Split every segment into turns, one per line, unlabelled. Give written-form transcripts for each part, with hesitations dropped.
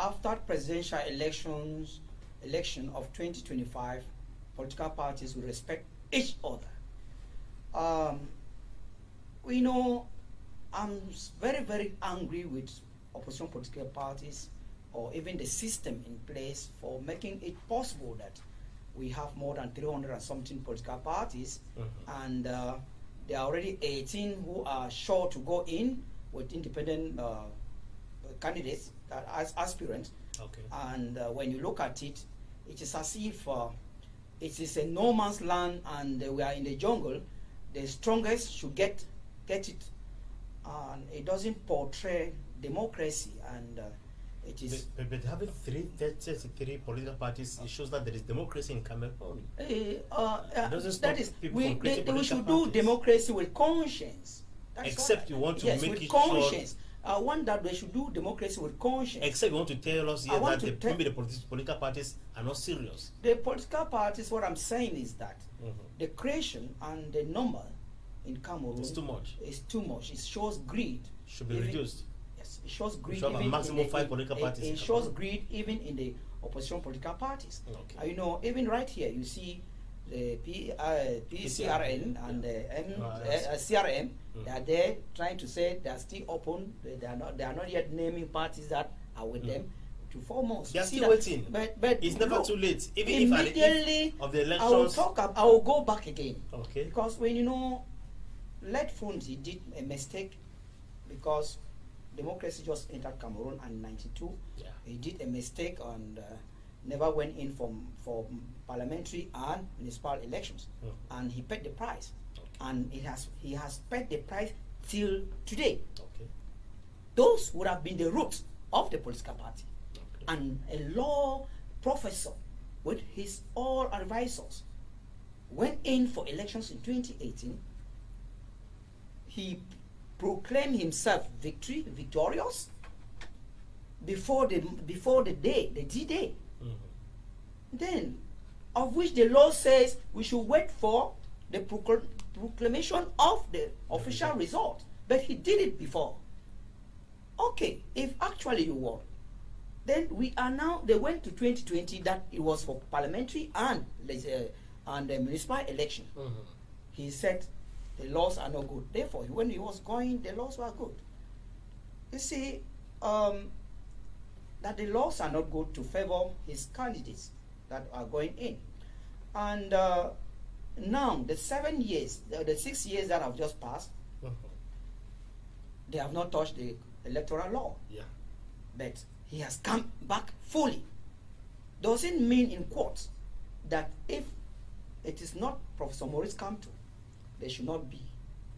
after presidential election of 2025, political parties will respect each other. We know I'm very, very angry with opposition political parties or even the system in place for making it possible that we have more than 300 and something political parties, and there are already 18 who are sure to go in with independent candidates, as aspirants.
Okay.
And when you look at it, it is as if it is a no man's land and we are in the jungle. The strongest should get it, and it doesn't portray democracy, and it is.
But having 33 political parties, it shows that there is democracy in Cameroon.
That is, we should do
parties.
democracy with conscience.
Except you want to
yes,
make
with
it
conscience. I want that they should do democracy with conscience.
Except you want to tell us here that maybe the political parties are not serious.
The political parties, what I'm saying is that the creation and the number in Cameroon
is too much.
It's too much. It shows greed.
Should be reduced.
Yes, it shows greed.
We should have a maximum 5 political parties.
It shows greed even in the opposition political parties.
Okay.
You know, even right here, you see the PCRN and the CRM. They are there trying to say they are still open. They are not yet naming parties that are with them to 4 months.
They are still waiting.
But
it's never too late. Even if at the eve of the elections,
I will go back again.
Okay.
Because when you know, Led Funzi did a mistake because democracy just entered Cameroon in '92.
Yeah.
He did a mistake and never went in for parliamentary and municipal elections, and he paid the price.
Okay.
And he has paid the price till today.
Okay.
Those would have been the roots of the political party.
Okay.
And a law professor with his all advisors went in for elections in 2018. He proclaimed himself victorious before the day, the D-Day. Then, of which the law says we should wait for the proclamation of the official result. But he did it before. Okay, if actually you won, then we are now, they went to 2020 that it was for parliamentary and the municipal election. He said the laws are not good. Therefore, when he was going, the laws were good. You see, that the laws are not good to favor his candidates that are going in. And now, the 7 years, the 6 years that have just passed, they have not touched the electoral law.
Yeah.
But he has come back fully. Doesn't mean, in quotes, that if it is not Professor Maurice Kamto, there should not be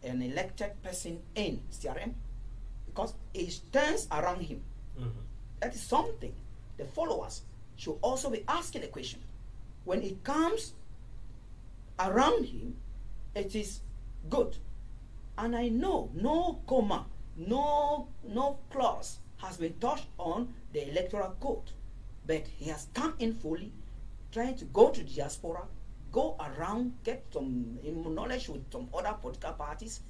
an elected person in CRM, because it stands around him. That is something the followers should also be asking the question. When it comes around him, it is good. And I know no comma, no clause has been touched on the electoral code, but he has come in fully, trying to go to the diaspora, go around, get some knowledge with some other political parties.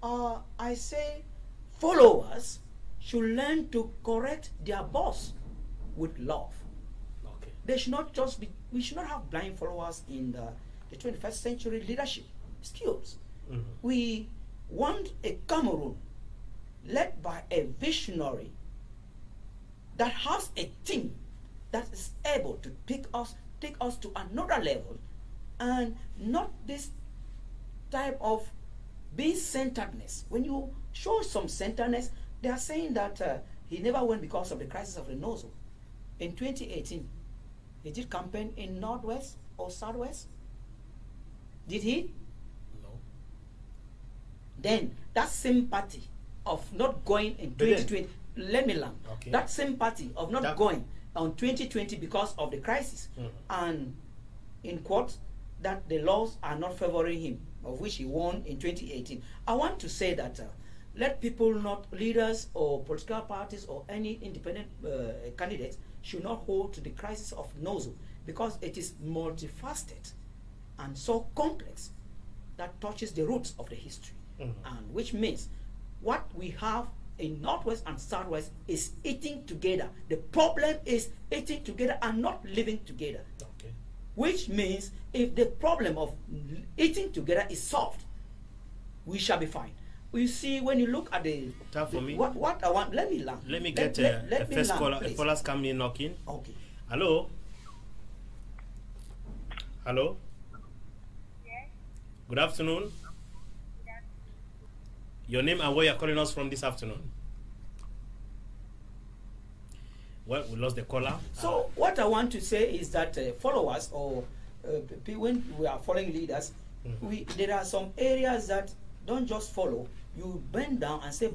I say followers should learn to correct their boss with love.
Okay.
They should not just be, we should not have blind followers in the 21st century leadership skills. We want a Cameroon led by a visionary that has a team that is able to take us to another level, and not this type of being-centeredness. When you show some centeredness, they are saying that he never won because of the crisis of the Nozo. In 2018, he did campaign in Northwest or Southwest? Did he?
No.
Then that sympathy of not going in 2020, let me learn.
Okay.
That sympathy of not going on 2020 because of the crisis, and in quotes, that the laws are not favoring him, of which he won in 2018. I want to say that let people, not leaders or political parties or any independent candidates, should not hold to the crisis of Nozo, because it is multifaceted and so complex that touches the roots of the history, and which means what we have in Northwest and Southwest is eating together. The problem is eating together and not living together.
Okay.
Which means if the problem of eating together is solved, we shall be fine. You see, when you look at the
Time for me.
what I want, let me learn.
Let me get
let
a
me
first
learn,
caller. A
please.
caller's coming in knocking.
Okay.
Hello. Hello.
Yes.
Good afternoon. Your name and where you're calling us from this afternoon. Well, we lost the caller.
So what I want to say is that followers or when we are following leaders, there are some areas that don't just follow. You bend down and say,